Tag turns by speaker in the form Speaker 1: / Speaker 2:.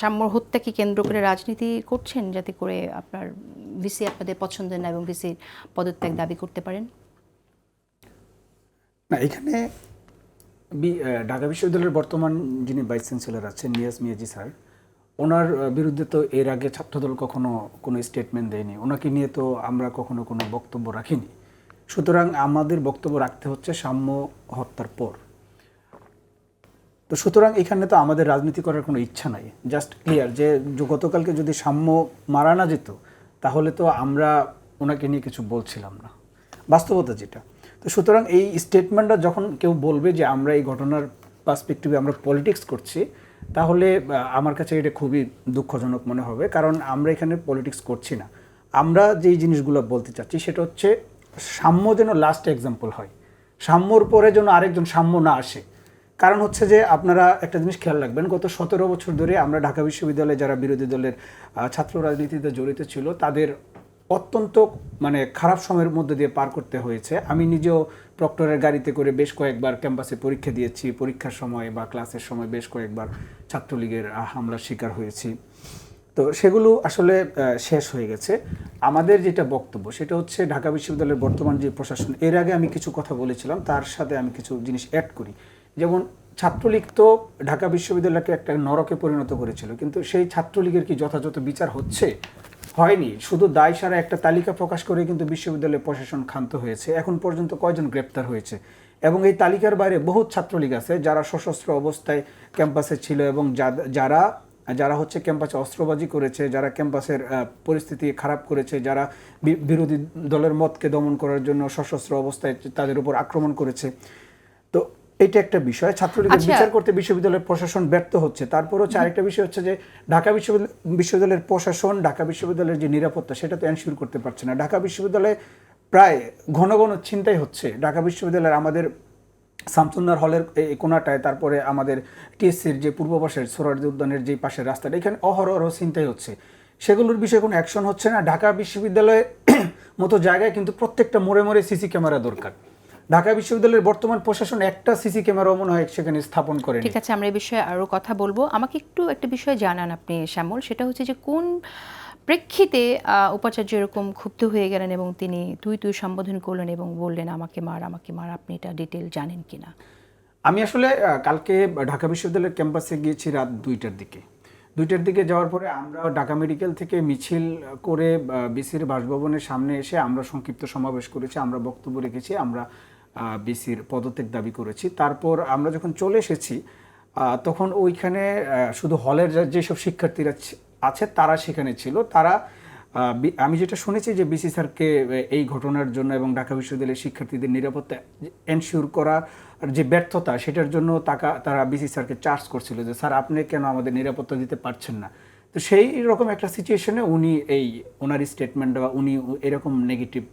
Speaker 1: সাম্য হত্যাকে কেন্দ্র করে রাজনীতি করছেন যাতে করে আপনার ভিসি আপনাদের পছন্দের না এবং ভিসির পদত্যাগ দাবি করতে পারেন?
Speaker 2: না, এখানে ঢাকা বিশ্ববিদ্যালয়ের বর্তমান যিনি ভাইস চ্যান্সেলর আছেন নিয়াজ মিয়াজি স্যার, ওনার বিরুদ্ধে তো এর আগে ছাত্রদল কখনো কোনো স্টেটমেন্ট দেয়নি, ওনাকে নিয়ে তো আমরা কখনো কোনো বক্তব্য রাখিনি। সুতরাং আমাদের বক্তব্য রাখতে হচ্ছে সাম্য হত্যার পর। তো সুতরাং এখানে তো আমাদের রাজনীতি করার কোনো ইচ্ছা নাই, জাস্ট ক্লিয়ার যে গতকালকে যদি সাম্য মারা না যেত তাহলে তো আমরা ওনাকে নিয়ে কিছু বলছিলাম না, বাস্তবতা যেটা। তো সুতরাং এই স্টেটমেন্টটা যখন কেউ বলবে যে আমরা এই ঘটনার পার্সপেক্টিভে আমরা পলিটিক্স করছি, তাহলে আমার কাছে এটা খুবই দুঃখজনক মনে হবে, কারণ আমরা এখানে পলিটিক্স করছি না। আমরা যেই জিনিসগুলো বলতে চাচ্ছি সেটা হচ্ছে সাম্য যেন লাস্ট এক্সাম্পল হয়, সাম্যর পরে যেন আরেকজন সাম্য না আসে। কারণ হচ্ছে যে আপনারা একটা জিনিস খেয়াল রাখবেন, গত 17 বছর ধরে আমরা ঢাকা বিশ্ববিদ্যালয়ে যারা বিরোধী দলের ছাত্র রাজনীতিতে জড়িত ছিল তাদের অত্যন্ত খারাপ সময়ের মধ্যে দিয়ে পার করতে হয়েছে। আমি নিজেও প্রক্টরের গাড়িতে করে বেশ কয়েকবার ক্যাম্পাসে পরীক্ষা দিয়েছি, পরীক্ষার সময় বা ক্লাসের সময় বেশ কয়েকবার ছাত্রলীগের হামলার শিকার হয়েছি। তো সেগুলো আসলে শেষ হয়ে গেছে। আমাদের যেটা বক্তব্য সেটা হচ্ছে ঢাকা বিশ্ববিদ্যালয়ের বর্তমান যে প্রশাসন, এর আগে আমি কিছু কথা বলেছিলাম, তার সাথে আমি কিছু জিনিস অ্যাড করি। যেমন ছাত্রলীগ তো ঢাকা বিশ্ববিদ্যালয়কে একটা নরকে পরিণত করেছিল, কিন্তু সেই ছাত্রলীগের কি যথাযথ বিচার হচ্ছে? হয়নি। শুধু দায় সারা একটা তালিকা প্রকাশ করে কিন্তু বিশ্ববিদ্যালয়ের প্রশাসন ক্ষান্ত হয়েছে। এখন পর্যন্ত কয়জন গ্রেপ্তার হয়েছে? এবং এই তালিকার বাইরে বহুত ছাত্রলীগ আছে যারা সশস্ত্র অবস্থায় ক্যাম্পাসে ছিল এবং যারা যারা হচ্ছে ক্যাম্পাসে অস্ত্রবাজি করেছে, যারা ক্যাম্পাসের পরিস্থিতি খারাপ করেছে, যারা বিরোধী দলের মতকে দমন করার জন্য সশস্ত্র অবস্থায় তাদের উপর আক্রমণ করেছে। তো এটা একটা বিষয়, ছাত্রলীগের বিচার করতে বিশ্ববিদ্যালয়ের প্রশাসন ব্যর্থ হচ্ছে। তারপর হচ্ছে আরেকটা বিষয় হচ্ছে যে ঢাকা বিশ্ববিদ্যালয়ের প্রশাসন ঢাকা বিশ্ববিদ্যালয়ের যে নিরাপত্তা সেটা তো এনশিওর করতে পারছে না। ঢাকা বিশ্ববিদ্যালয়ে প্রায় ঘন ঘন ছিনতাই হচ্ছে। ঢাকা বিশ্ববিদ্যালয়ের আমাদের শামসুন্নার হলের এই কোনাটায়, তারপরে আমাদের টিএসসির যে পূর্ব পাশের সোহরাওয়ার্দী উদ্যানের যে পাশের রাস্তাটা, এখানে অহরহ ছিনতাই হচ্ছে। সেগুলোর বিষয়ে কোনো অ্যাকশন হচ্ছে না। ঢাকা বিশ্ববিদ্যালয়ের মতো জায়গায় কিন্তু প্রত্যেকটা মোড়ে মোড়ে সিসি ক্যামেরা দরকার। ঢাকা বিশ্ববিদ্যালয়ের বর্তমান প্রশাসন একটা সিসি ক্যামেরাও মনে হয় সেখানে স্থাপন করে।
Speaker 1: ঠিক আছে, আমরা এই বিষয়ে আরও কথা বলবো। আমাকে একটু একটা বিষয় জানান আপনি শ্যামল, সেটা হচ্ছে যে কোন প্রেক্ষিতে উপাচার্য এরকম ক্ষুব্ধ হয়ে গেলেন এবং তিনি তুই সম্বোধন করলেন এবং বললেন আমাকে মার আমাকে মার, আপনি এটা ডিটেল জানেন কিনা?
Speaker 2: আমি আসলে কালকে ঢাকা বিশ্ববিদ্যালয়ের ক্যাম্পাসে গিয়েছি রাত 2টার দিকে যাওয়ার পরে আমরা ঢাকা মেডিকেল থেকে মিছিল করে বিসির বাসভবনের সামনে এসে আমরা সংক্ষিপ্ত সমাবেশ করেছি, আমরা বক্তব্য রেখেছি, আমরা বিসির পদত্যাগ দাবি করেছি। তারপর আমরা যখন চলে এসেছি তখন ওইখানে শুধু হলের যেসব শিক্ষার্থীরা আছে তারা সেখানে ছিল। তারা আমি যেটা শুনেছি যে বিসি স্যারকে এই ঘটনার জন্য এবং ঢাকা বিশ্ববিদ্যালয়ের শিক্ষার্থীদের নিরাপত্তা এনশিওর করা যে ব্যর্থতা, সেটার জন্য তারা বিসি স্যারকে চার্জ করছিল যে স্যার আপনি কেন আমাদের নিরাপত্তা দিতে পারছেন না। তো সেই রকম একটা সিচুয়েশনে উনি ওনার স্টেটমেন্ট বা উনি এরকম নেগেটিভ